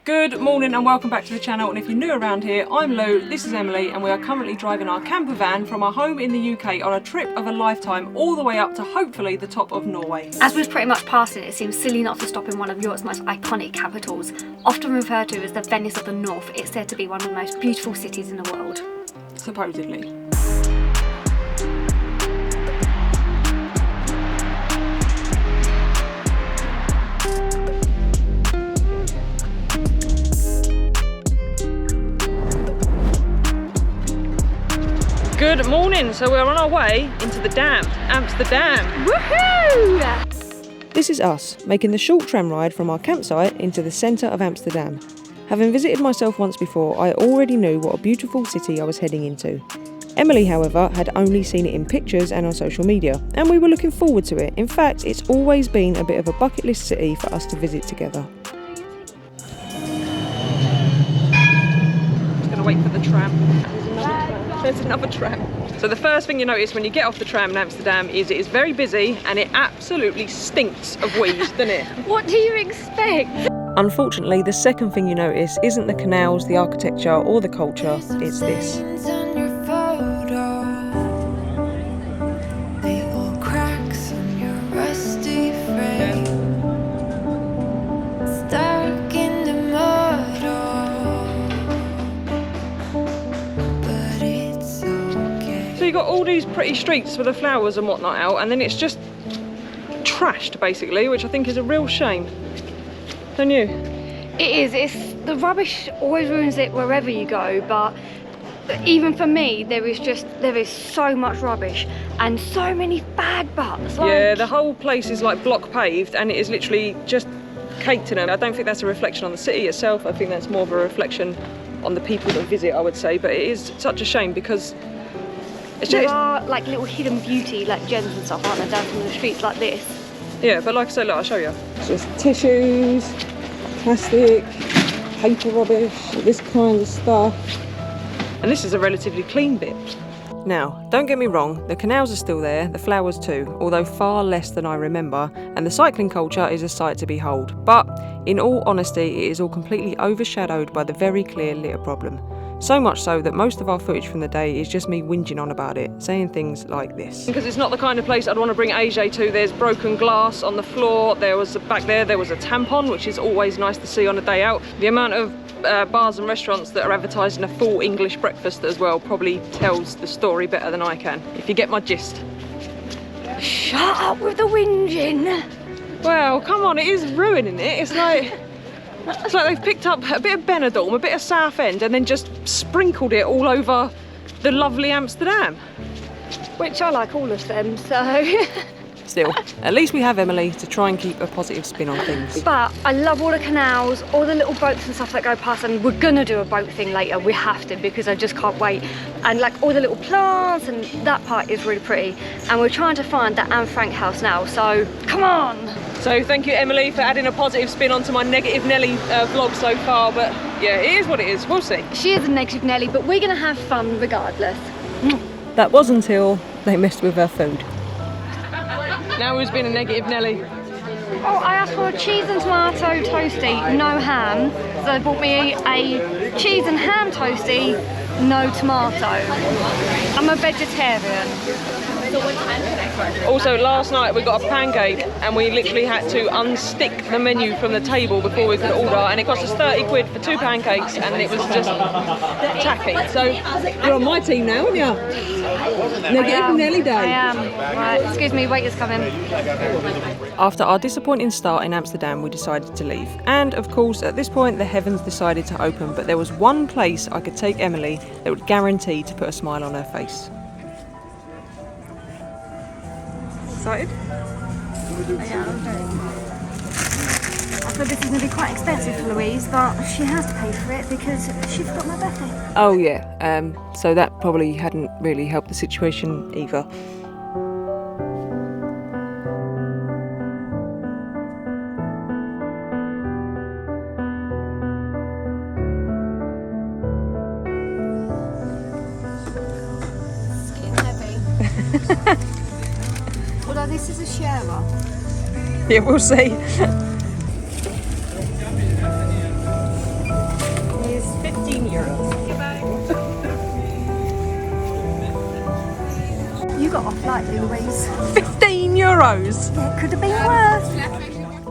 Good morning and welcome back to the channel, and if you're new around here, I'm Lou, this is Emily, and we are currently driving our camper van from our home in the UK on a trip of a lifetime all the way up to hopefully the top of Norway. As we're pretty much passing it, it seems silly not to stop in one of Europe's most iconic capitals. Often referred to as the Venice of the North, it's said to be one of the most beautiful cities in the world. Supposedly. Good morning, so we're on our way into the dam, Amsterdam. Woohoo! This is us, making the short tram ride from our campsite into the centre of Amsterdam. Having visited myself once before, I already knew what a beautiful city I was heading into. Emily, however, had only seen it in pictures and on social media, and we were looking forward to it. In fact, it's always been a bit of a bucket list city for us to visit together. Just gonna wait for the tram. There's another tram. So the first thing you notice when you get off the tram in Amsterdam is it is very busy and it absolutely stinks of weed, doesn't it? What do you expect? Unfortunately, the second thing you notice isn't the canals, the architecture or the culture, it's this. You got all these pretty streets with the flowers and whatnot out, and then it's just trashed basically, which I think is a real shame. Don't you? It is. The rubbish always ruins it wherever you go, but even for me, there is so much rubbish and so many bad butts. Yeah, the whole place is like block paved, and it is literally just caked in them. I don't think that's a reflection on the city itself. I think that's more of a reflection on the people that visit, I would say. But it is such a shame because there are like little hidden beauty, like gems and stuff, aren't there, down from the streets like this? Yeah, but like I said, look, I'll show you. It's just tissues, plastic, paper rubbish, this kind of stuff. And this is a relatively clean bit. Now, don't get me wrong, the canals are still there, the flowers too, although far less than I remember, and the cycling culture is a sight to behold. But in all honesty, it is all completely overshadowed by the very clear litter problem. So much so that most of our footage from the day is just me whinging on about it, saying things like this. Because it's not the kind of place I'd want to bring AJ to. There's broken glass on the floor, back there was a tampon, which is always nice to see on a day out. The amount of bars and restaurants that are advertising a full English breakfast as well probably tells the story better than I can, if you get my gist. Shut up with the whinging! Well, come on, it is ruining it. It's like they've picked up a bit of Benidorm, a bit of Southend, and then just sprinkled it all over the lovely Amsterdam. Which I like all of them, so... Still, at least we have Emily to try and keep a positive spin on things. But I love all the canals, all the little boats and stuff that go past, and we're gonna do a boat thing later, we have to, because I just can't wait. And like all the little plants, and that part is really pretty. And we're trying to find that Anne Frank house now, so come on! So thank you, Emily, for adding a positive spin onto my negative Nelly vlog so far, but yeah, it is what it is, we'll see. She is a negative Nelly, but we're gonna have fun regardless. That was until they messed with her food. Now who's been a negative Nelly? Oh, I asked for a cheese and tomato toasty, no ham. So they brought me a cheese and ham toasty, no tomato. I'm a vegetarian. Also, last night we got a pancake and we literally had to unstick the menu from the table before we could order, and it cost us 30 quid for 2 pancakes, and it was just tacky. So you're on my team now, aren't you? Negative Nelly Day. I am. Right, excuse me, waiter's coming. After our disappointing start in Amsterdam, we decided to leave. And of course, at this point, the heavens decided to open, but there was one place I could take Emily that would guarantee to put a smile on her face. Excited? I thought this is going to be quite expensive for Louise, but she has to pay for it because she forgot my birthday. Oh yeah, so that probably hadn't really helped the situation either. It's getting heavy. Although this is a sharer. Yeah, we'll see. off lightly, Louise. 15 euros! Yeah, it could have been worse.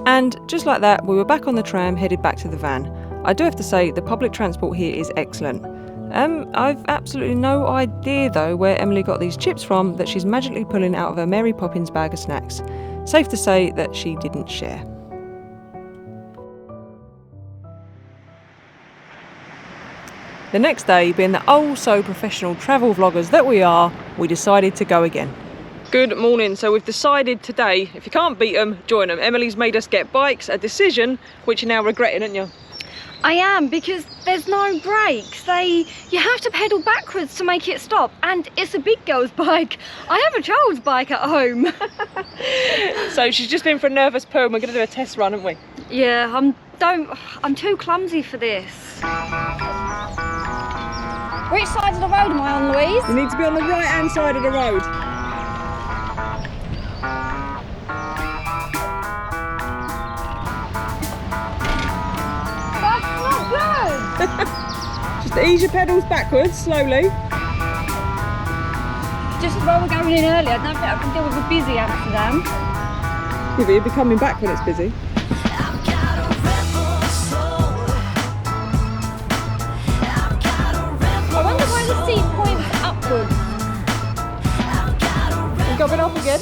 And just like that, we were back on the tram, headed back to the van. I do have to say, the public transport here is excellent. I've absolutely no idea though where Emily got these chips from that she's magically pulling out of her Mary Poppins bag of snacks. Safe to say that she didn't share. The next day, being the oh-so-professional travel vloggers that we are, we decided to go again. Good morning. So we've decided today, if you can't beat them, join them. Emily's made us get bikes, a decision which you're now regretting, aren't you? I am, because there's no brakes. You have to pedal backwards to make it stop, and it's a big girl's bike. I have a child's bike at home. So she's just been for a nervous poo and we're going to do a test run, aren't we? Yeah, I'm too clumsy for this. Which side of the road am I on, Louise? You need to be on the right-hand side of the road. Just ease your pedals backwards, slowly. Just as well we're going in early. I don't think I can deal with a busy Amsterdam. Yeah, but you'll be coming back when it's busy. I wonder why the seat points upwards. You going off again?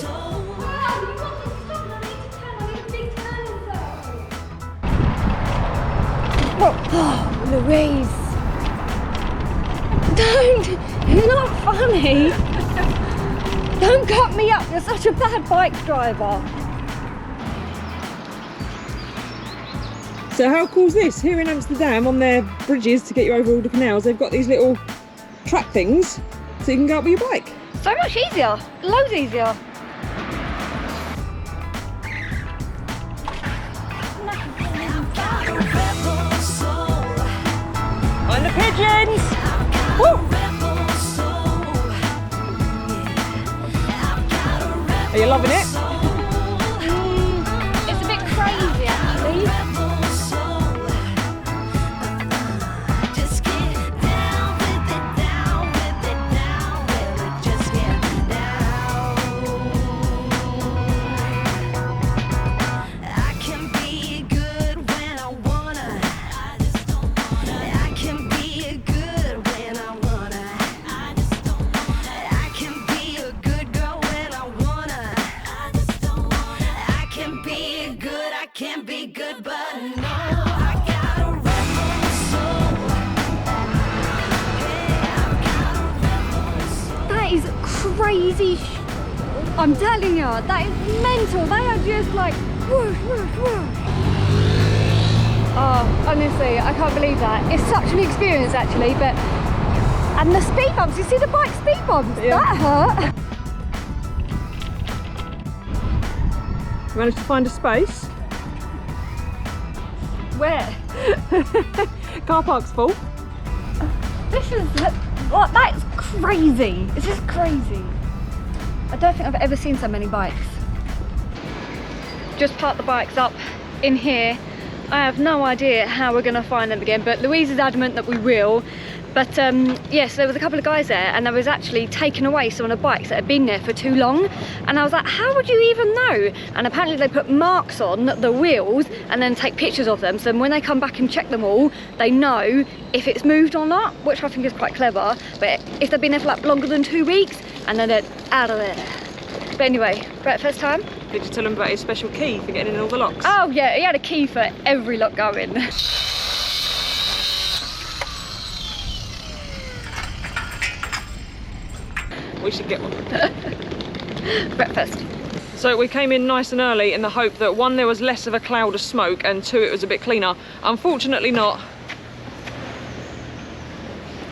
Oh, Louise. You're not funny. Don't cut me up, you're such a bad bike driver. So how cool is this? Here in Amsterdam, on their bridges to get you over all the canals, they've got these little track things so you can go up with your bike. So much easier, loads easier. And the pigeons! Woo! Are you loving it? It's a bit crazy actually. Crazy I'm telling you, that is mental. They are just like whoosh, whoosh, whoosh. Oh, honestly, I can't believe that. It's such an experience actually, but and the speed bumps, you see the bike speed bumps? Yeah. That hurt. Managed to find a space. Where? Car park's full. This is what? That's crazy. This is crazy. I don't think I've ever seen so many bikes. Just park the bikes up in here. I have no idea how we're going to find them again, but Louise is adamant that we will. But yes, there was a couple of guys there and there was actually taken away some of the bikes that had been there for too long. And I was like, how would you even know? And apparently they put marks on the wheels and then take pictures of them. So when they come back and check them all, they know if it's moved or not, which I think is quite clever. But if they've been there for like longer than 2 weeks, and then they're out of there. But anyway, breakfast time. Did you tell him about his special key for getting in all the locks? Oh yeah, he had a key for every lock going. We should get one. Breakfast. So we came in nice and early in the hope that one, there was less of a cloud of smoke, and two, it was a bit cleaner. Unfortunately not.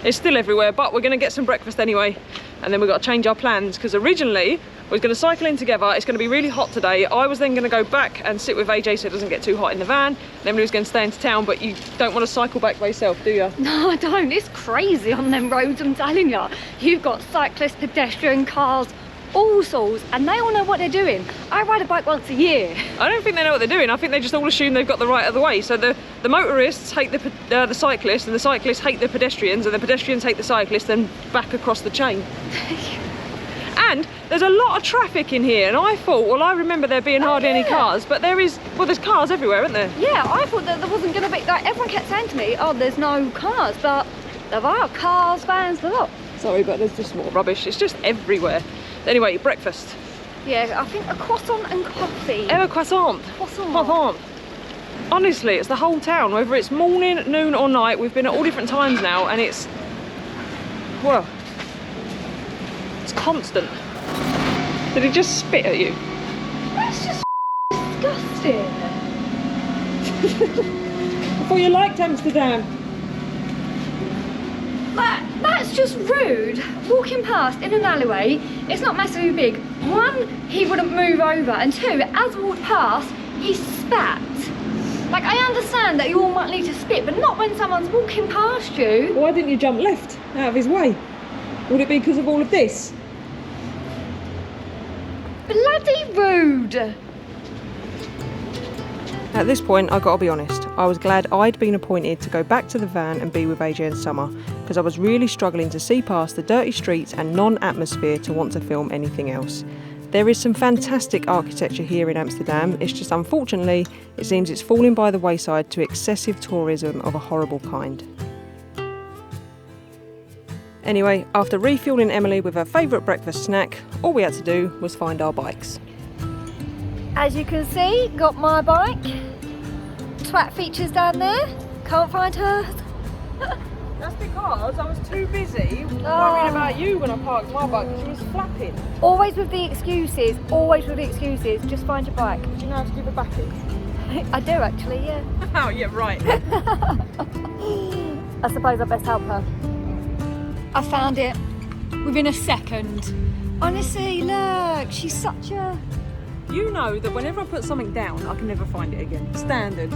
It's still everywhere, but we're going to get some breakfast anyway, and then we've got to change our plans, because originally we was going to cycle in together. It's going to be really hot today. I was then going to go back and sit with AJ so it doesn't get too hot in the van. Then we was going to stay into town, but you don't want to cycle back by yourself, do you? No, I don't. It's crazy on them roads, I'm telling you. You've got cyclists, pedestrian, cars, all sorts, and they all know what they're doing. I ride a bike once a year. I don't think they know what they're doing. I think they just all assume they've got the right of the way. So the motorists hate the cyclists, and the cyclists hate the pedestrians, and the pedestrians hate the cyclists, and back across the chain. And there's a lot of traffic in here, and I thought, well, I remember there being hardly any cars, but there's cars everywhere, isn't there? Yeah, I thought that there wasn't going to be, like, everyone kept saying to me, oh, there's no cars, but there are cars, vans, the lot. Sorry, but there's just more rubbish. It's just everywhere. Anyway, breakfast. Yeah, I think a croissant and coffee. A croissant. Croissant. Honestly, it's the whole town, whether it's morning, noon or night. We've been at all different times now, and it's, well, it's constant. Did he just spit at you? That's just disgusting. I thought you liked Amsterdam. That's just rude. Walking past in an alleyway, it's not massively big. One, he wouldn't move over, and two, as we walked past, he spat. Like, I understand that you all might need to spit, but not when someone's walking past you. Why didn't you jump left out of his way? Would it be because of all of this? Bloody rude. At this point, I gotta be honest, I was glad I'd been appointed to go back to the van and be with AJ and Summer, because I was really struggling to see past the dirty streets and non-atmosphere to want to film anything else. There is some fantastic architecture here in Amsterdam, it's just unfortunately, it seems it's falling by the wayside to excessive tourism of a horrible kind. Anyway, after refuelling Emily with her favourite breakfast snack, all we had to do was find our bikes. As you can see, got my bike. Twat features down there. Can't find hers. That's because I was too busy worrying about you when I parked my bike because you was flapping. Always with the excuses, always with the excuses. Just find your bike. Do you know how to give her back in? I do actually, yeah. Oh, yeah, right. I suppose I best help her. I found it within a second. Honestly, look, she's such a... You know that whenever I put something down, I can never find it again. Standard.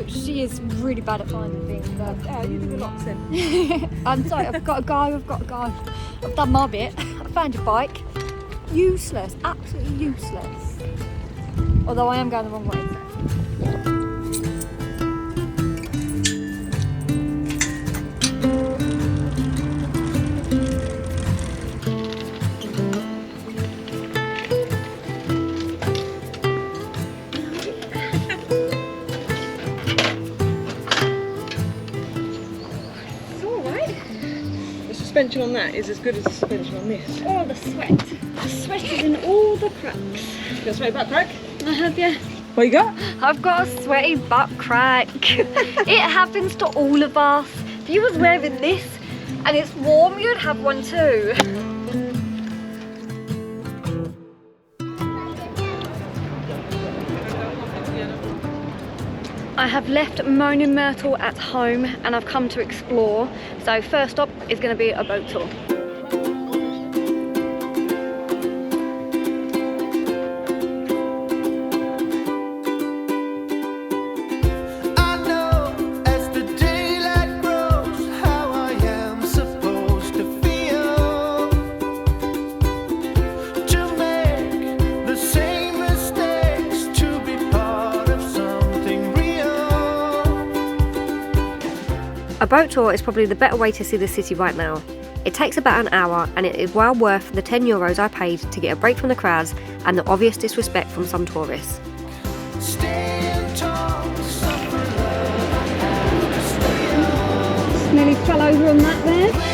She is really bad at finding things. But... Yeah, you did a lot then. I'm sorry, I've got to go. I've done my bit. I found your bike. Useless, absolutely useless. Although I am going the wrong way. Suspension on that is as good as the suspension on this. Oh, the sweat. The sweat is in all the cracks. You got a sweaty butt crack? I have, yeah. What you got? I've got a sweaty butt crack. It happens to all of us. If you was wearing this and it's warm, you'd have one too. I have left Moaning Myrtle at home and I've come to explore. So first stop is going to be a boat tour. A boat tour is probably the better way to see the city right now. It takes about an hour and it is well worth the €10 I paid to get a break from the crowds and the obvious disrespect from some tourists. Nearly fell over on that there.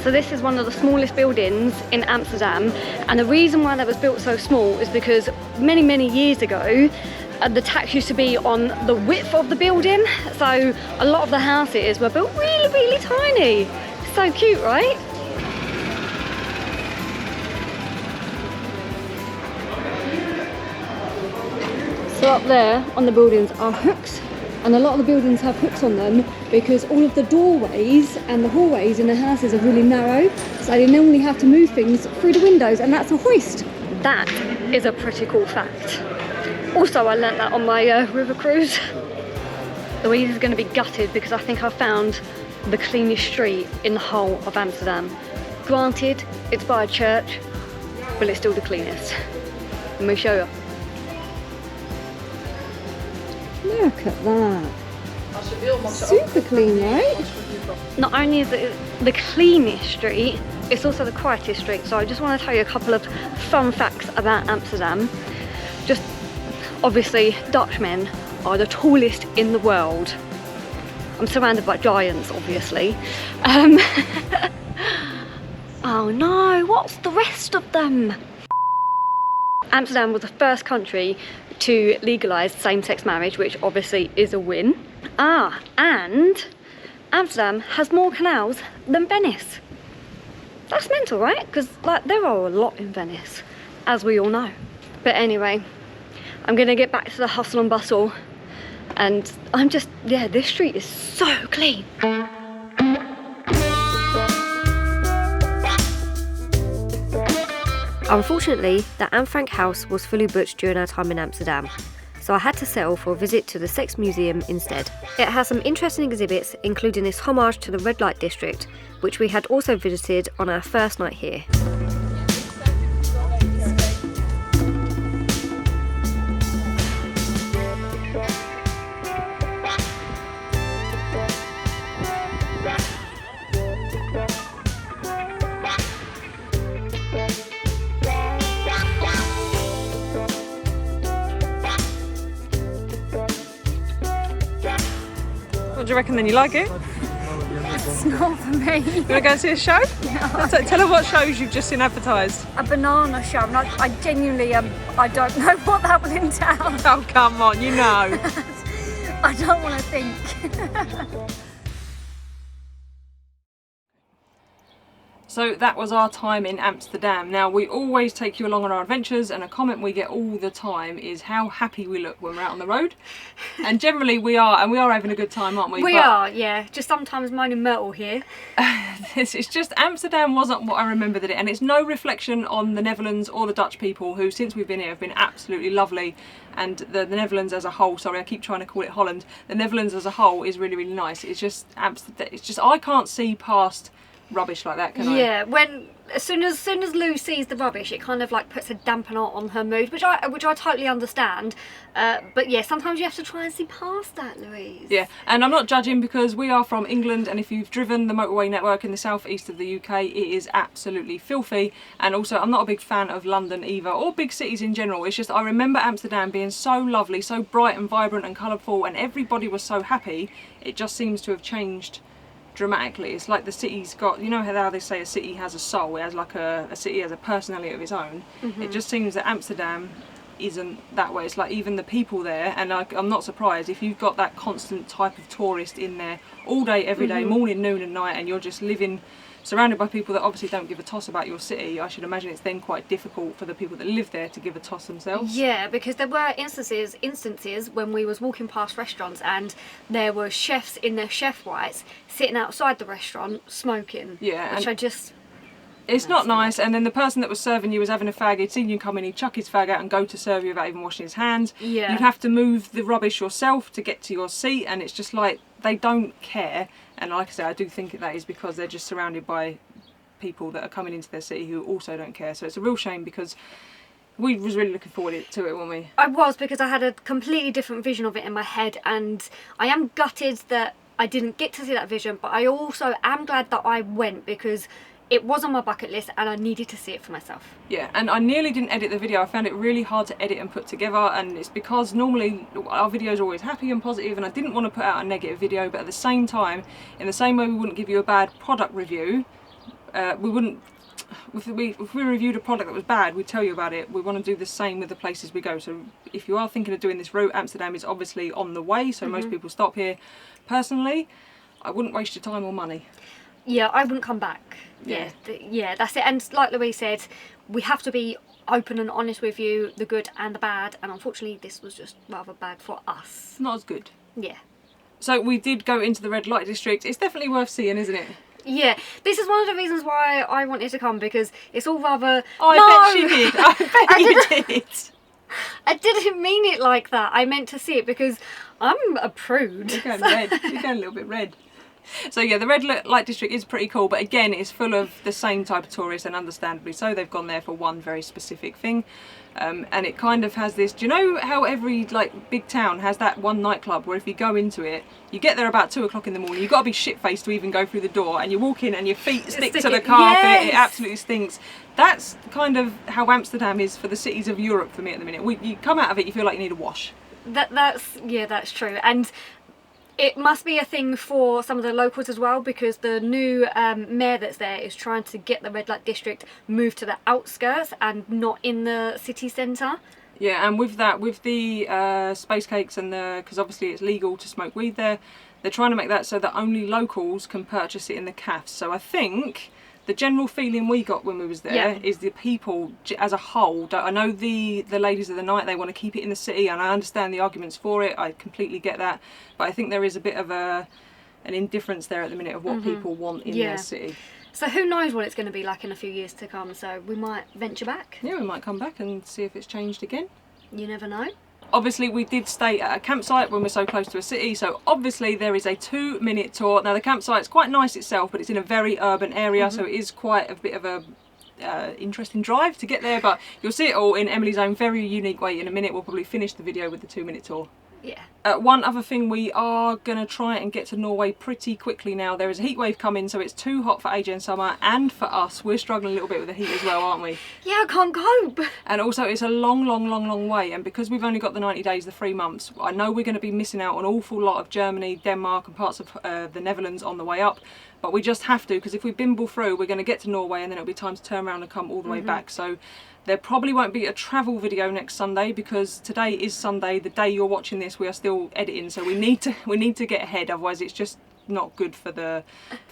So this is one of the smallest buildings in Amsterdam, and the reason why that was built so small is because many years ago the tax used to be on the width of the building, so a lot of the houses were built really tiny. So cute, right? So up there on the buildings are hooks, and a lot of the buildings have hooks on them because all of the doorways and the hallways in the houses are really narrow, so they normally have to move things through the windows, and that's a hoist. That is a pretty cool fact. Also, I learnt that on my river cruise. Louise is going to be gutted because I think I found the cleanest street in the whole of Amsterdam. Granted, it's by a church, but it's still the cleanest. Let me show you. Look at that. Super clean, right? Not only is it the cleanest street, it's also the quietest street. So I just want to tell you a couple of fun facts about Amsterdam. Just obviously, Dutchmen are the tallest in the world. I'm surrounded by giants, obviously. Oh no, what's the rest of them? Amsterdam was the first country to legalise same-sex marriage, which obviously is a win. And Amsterdam has more canals than Venice. That's mental, right? Because like there are a lot in Venice, as we all know. But anyway, I'm gonna get back to the hustle and bustle, and I'm just, yeah, this street is so clean. Unfortunately, the Anne Frank house was fully booked during our time in Amsterdam, so I had to settle for a visit to the Sex Museum instead. It has some interesting exhibits, including this homage to the red light district, which we had also visited on our first night here. What do you reckon then? You like it? It's not for me. You want to go and see a show? No. Tell her what shows you've just seen advertised. A banana show. I genuinely, I don't know what that will entail. Oh, come on, you know. I don't want to think. So that was our time in Amsterdam. Now, we always take you along on our adventures, and a comment we get all the time is how happy we look when we're out on the road. And generally we are, and we are having a good time, aren't we? We are, yeah. Just sometimes moaning Myrtle here. It's just Amsterdam wasn't what I remembered it, and it's no reflection on the Netherlands or the Dutch people, who since we've been here have been absolutely lovely. And the Netherlands as a whole, sorry I keep trying to call it Holland, the Netherlands as a whole is really, really nice. It's just Amsterdam, it's just, I can't see past rubbish like that, can I? Yeah, as soon as Lou sees the rubbish, it kind of like puts a dampener on her mood, which I totally understand. But yeah, sometimes you have to try and see past that, Louise. Yeah, and I'm not judging because we are from England, and if you've driven the motorway network in the southeast of the UK, it is absolutely filthy. And also, I'm not a big fan of London either, or big cities in general. It's just I remember Amsterdam being so lovely, so bright and vibrant and colourful, and everybody was so happy. It just seems to have changed dramatically. It's like the city's got, you know how they say a city has a soul, it has like a city has a personality of its own. It just seems that Amsterdam isn't that way. It's like even the people there, and I'm not surprised if you've got that constant type of tourist in there all day, every day, morning, noon and night, and you're just living surrounded by people that obviously don't give a toss about your city. I should imagine it's then quite difficult for the people that live there to give a toss themselves. Yeah, because there were instances when we was walking past restaurants and there were chefs in their chef whites sitting outside the restaurant smoking. Yeah, which it's not nice. And then the person that was serving you was having a fag. He'd seen you come in, he'd chuck his fag out and go to serve you without even washing his hands. Yeah. You'd have to move the rubbish yourself to get to your seat, and it's just like they don't care. And like I say, I do think that is because they're just surrounded by people that are coming into their city who also don't care. So it's a real shame, because we was really looking forward to it, weren't we? I was, because I had a completely different vision of it in my head, and I am gutted that I didn't get to see that vision, but I also am glad that I went, because it was on my bucket list and I needed to see it for myself. Yeah, and I nearly didn't edit the video. I found it really hard to edit and put together, and it's because normally our videos are always happy and positive, and I didn't want to put out a negative video, but at the same time, in the same way we wouldn't give you a bad product review, we wouldn't, if we reviewed a product that was bad, we'd tell you about it. We want to do the same with the places we go. So if you are thinking of doing this route, Amsterdam is obviously on the way, so most people stop here. Personally, I wouldn't waste your time or money. Yeah, I wouldn't come back. Yeah, that's it. And like Louise said, we have to be open and honest with you, the good and the bad, and unfortunately this was just rather bad for us. Not as good. Yeah. So we did go into the red light district. It's definitely worth seeing, isn't it? Yeah, this is one of the reasons why I wanted to come, because it's all rather... Oh, I bet she did. I bet you did. I didn't mean it like that. I meant to see it because I'm a prude. You're going red. You're going a little bit red. So yeah, the red light district is pretty cool, but again, it's full of the same type of tourists, and understandably so. They've gone there for one very specific thing. And it kind of has this, do you know how every like big town has that one nightclub where if you go into it, you get there about 2 o'clock in the morning, you've got to be shit-faced to even go through the door, and you walk in and your feet stick to the carpet, yes. It absolutely stinks. That's kind of how Amsterdam is for the cities of Europe for me at the minute. You come out of it, you feel like you need a wash. That's true. And it must be a thing for some of the locals as well, because the new mayor that's there is trying to get the red light district moved to the outskirts and not in the city centre. Yeah, and with that, with the space cakes and because obviously it's legal to smoke weed there, they're trying to make that so that only locals can purchase it in the cafes. So I think the general feeling we got when we was there is the people as a whole, I know the ladies of the night, they want to keep it in the city, and I understand the arguments for it, I completely get that, but I think there is a bit of an indifference there at the minute of what people want in their city. So who knows what it's going to be like in a few years to come, so we might venture back. Yeah, we might come back and see if it's changed again. You never know. Obviously we did stay at a campsite when we're so close to a city, so obviously there is a 2-minute tour. Now the campsite's quite nice itself, but it's in a very urban area, so it is quite a bit of a interesting drive to get there, but you'll see it all in Emily's own very unique way in a minute. We'll probably finish the video with the 2-minute tour. Yeah. One other thing, we are going to try and get to Norway pretty quickly now. There is a heat wave coming, so it's too hot for AJ and Summer, and for us. We're struggling a little bit with the heat as well, aren't we? Yeah, I can't cope. And also it's a long way, and because we've only got the 90 days, the 3 months, I know we're going to be missing out on an awful lot of Germany, Denmark and parts of the Netherlands on the way up, but we just have to, because if we bimble through, we're going to get to Norway and then it'll be time to turn around and come all the way back. So there probably won't be a travel video next Sunday, because today is Sunday, the day you're watching this we are still editing, so we need to get ahead, otherwise it's just not good for the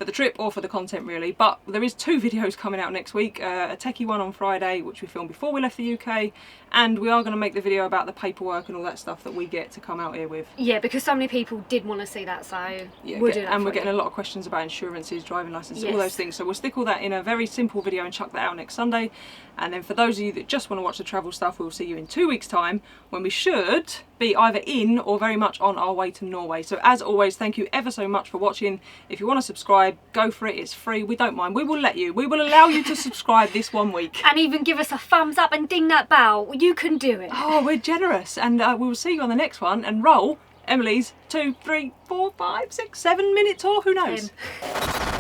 trip or for the content really. But there is 2 videos coming out next week, a techie one on Friday which we filmed before we left the UK, and we are going to make the video about the paperwork and all that stuff that we get to come out here with. Yeah, because so many people did want to see that, so yeah, we're getting a lot of questions about insurances, driving licenses, all those things, so we'll stick all that in a very simple video and chuck that out next Sunday. And then for those of you that just want to watch the travel stuff, we'll see you in 2 weeks time, when we should be either in or very much on our way to Norway. So as always, thank you ever so much for watching. If you want to subscribe, go for it, it's free, we don't mind, we will allow you to subscribe this 1 week. And even give us a thumbs up and ding that bell, you can do it. Oh, we're generous, and we will see you on the next one, and roll Emily's 2, 3, 4, 5, 6, 7-minute tour, who knows?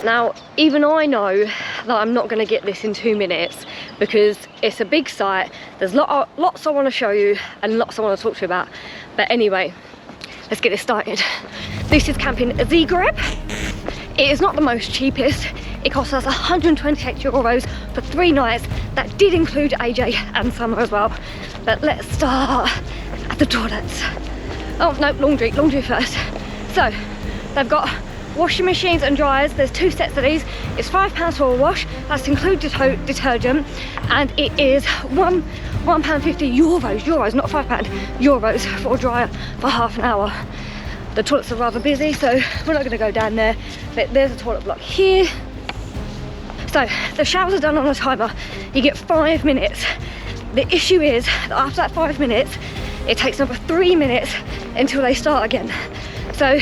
Now, even I know that I'm not going to get this in 2 minutes, because it's a big site, there's lots I want to show you and lots I want to talk to you about. But anyway, let's get it started. This is camping Zagreb. It is not the most cheapest. It cost us €128 for 3 nights. That did include AJ and Summer as well. But let's start at the toilets. Oh no, laundry first. So they've got washing machines and dryers. There's 2 sets of these. It's £5 for a wash. That's included detergent, and it is £1.50 euros, not £5, euros for a dryer for half an hour. The toilets are rather busy, so we're not going to go down there. But there's a toilet block here. So the showers are done on a timer. You get 5 minutes. The issue is that after that 5 minutes, it takes another 3 minutes until they start again. So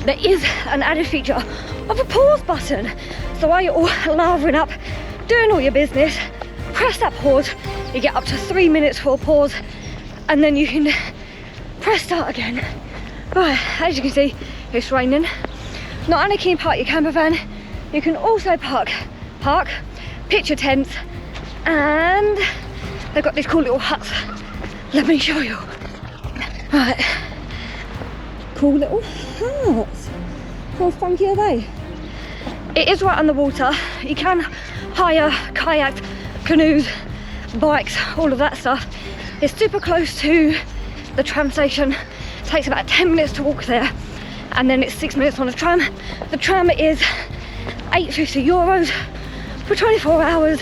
there is an added feature of a pause button. So while you're all lathering up, doing all your business, press that pause. You get up to 3 minutes for a pause, and then you can press start again. Right, as you can see, it's raining. Not only can you park your camper van, you can also park, pitch your tents, and they've got these cool little huts. Let me show you. Right, cool little huts. How funky are they? It is right on the water. You can hire kayaks, canoes, bikes, all of that stuff. It's super close to the tram station. It takes about 10 minutes to walk there, and then it's 6 minutes on a tram. The tram is €8.50 for 24 hours.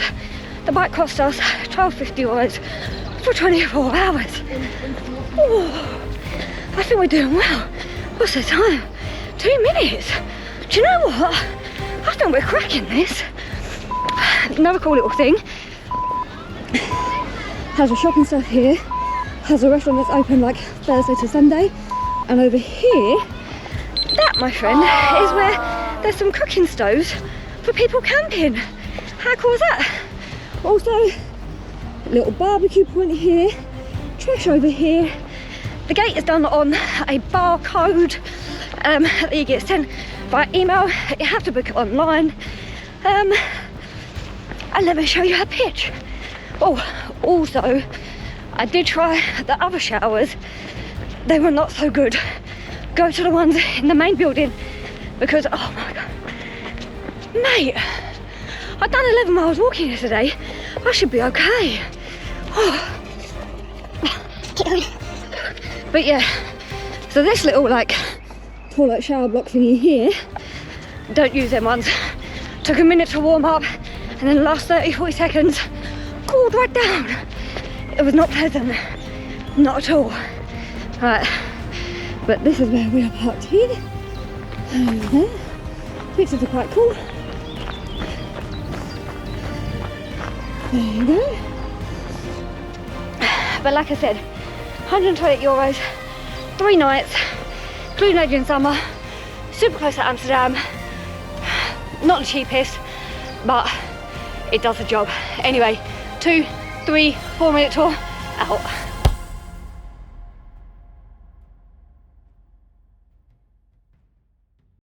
The bike cost us €12.50 for 24 hours. Ooh, I think we're doing well. What's the time? 2 minutes. Do you know what? I think we're cracking this. Another cool little thing. Has a shopping stuff here. Has a restaurant that's open like Thursday to Sunday. And over here, that, my friend, is where there's some cooking stoves for people camping. How cool is that? Also, a little barbecue point here, trash over here. The gate is done on a barcode that you get sent by email. You have to book it online. And let me show you a pitch. Oh, also, I did try the other showers. They were not so good. Go to the ones in the main building because, oh my God. Mate, I've done 11 miles walking yesterday. I should be okay. Oh. But yeah, so this little like toilet shower block thingy here, don't use them ones. Took a minute to warm up and then the last 30-40 seconds cooled right down. It was not pleasant, not at all. Right, but this is where we are parked here. Over there. Pictures are quite cool. There you go. But like I said, 128 euros, 3 nights, including Adrian summer, super close to Amsterdam. Not the cheapest, but it does the job. Anyway, 2, 3, 4 minute tour out.